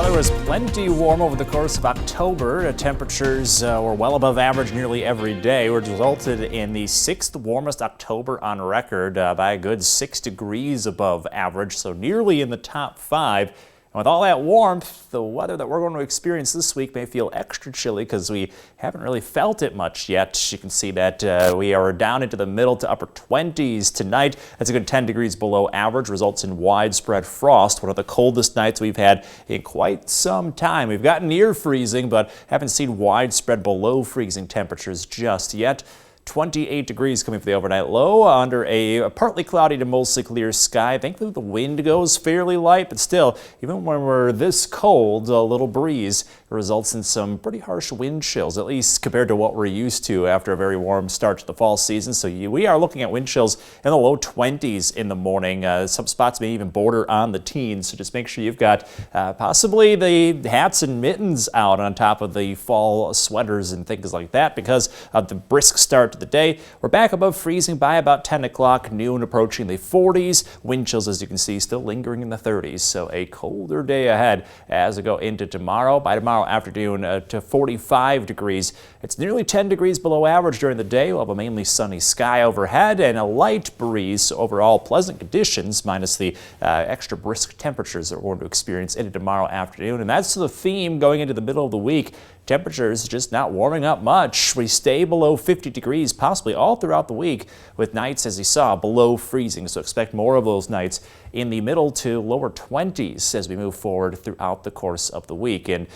It was plenty warm over the course of October. Temperatures were well above average nearly every day, which resulted in the 6th warmest October on record by a good 6 degrees above average, so nearly in the top 5. And with all that warmth, the weather that we're going to experience this week may feel extra chilly because we haven't really felt it much yet. You can see that we are down into the middle to upper 20s tonight. That's a good 10 degrees below average, results in widespread frost, one of the coldest nights we've had in quite some time. We've gotten near freezing, but haven't seen widespread below freezing temperatures just yet. 28 degrees coming for the overnight low under a partly cloudy to mostly clear sky. Thankfully, the wind goes fairly light, but still, even when we're this cold, a little breeze results in some pretty harsh wind chills, at least compared to what we're used to after a very warm start to the fall season. So we are looking at wind chills in the low 20s in the morning. Some spots may even border on the teens, so just make sure you've got possibly the hats and mittens out on top of the fall sweaters and things like that because of the brisk start to the day. We're back above freezing by about 10 o'clock, noon approaching the 40s. Wind chills, as you can see, still lingering in the 30s. So a colder day ahead as we go into tomorrow. By tomorrow afternoon to 45 degrees. It's nearly 10 degrees below average during the day. We'll have a mainly sunny sky overhead and a light breeze. So overall pleasant conditions minus the extra brisk temperatures that we're going to experience into tomorrow afternoon. And that's the theme going into the middle of the week. Temperatures just not warming up much. We stay below 50 degrees possibly all throughout the week with nights, as you saw, below freezing. So expect more of those nights in the middle to lower 20s as we move forward throughout the course of the week. And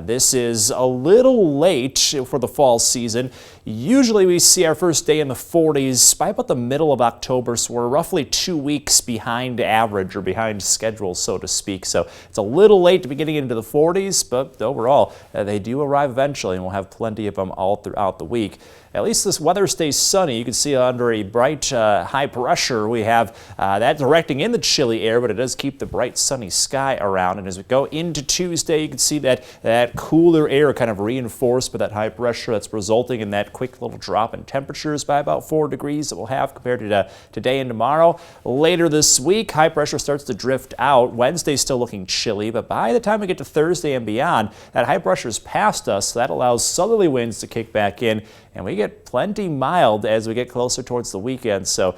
this is a little late for the fall season. Usually we see our first day in the 40s by about the middle of October, so we're roughly 2 weeks behind average or behind schedule, so to speak. So it's a little late to be getting into the 40s, but overall they do arrive eventually, and we'll have plenty of them all throughout the week. At least this weather stays sunny. You can see under a bright high pressure we have that directing in the chilly air, but it does keep the bright sunny sky around. And as we go into Tuesday, you can see that cooler air kind of reinforced by that high pressure that's resulting in that quick little drop in temperatures by about 4 degrees that we'll have compared to today and tomorrow. Later this week, high pressure starts to drift out. Wednesday's still looking chilly, but by the time we get to Thursday and beyond, that high pressure is past us, so that allows southerly winds to kick back in, and we get plenty mild as we get closer towards the weekend. So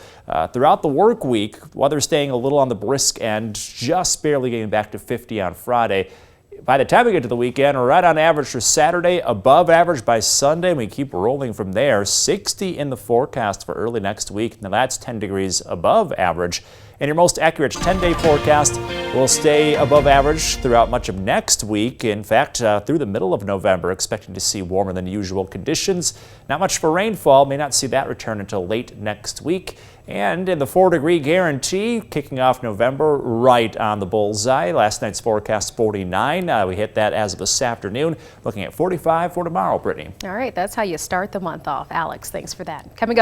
throughout the work week, weather staying a little on the brisk end, just barely getting back to 50 on Friday. By the time we get to the weekend, we're right on average for Saturday, above average by Sunday, and we keep rolling from there. 60 in the forecast for early next week. Now that's 10 degrees above average. And your most accurate 10-day forecast will stay above average throughout much of next week. In fact, through the middle of November, expecting to see warmer than usual conditions. Not much for rainfall, may not see that return until late next week. And in the 4-degree guarantee, kicking off November right on the bullseye. Last night's forecast 49. We hit that as of this afternoon. Looking at 45 for tomorrow, Brittany. All right, that's how you start the month off. Alex, thanks for that. Coming up.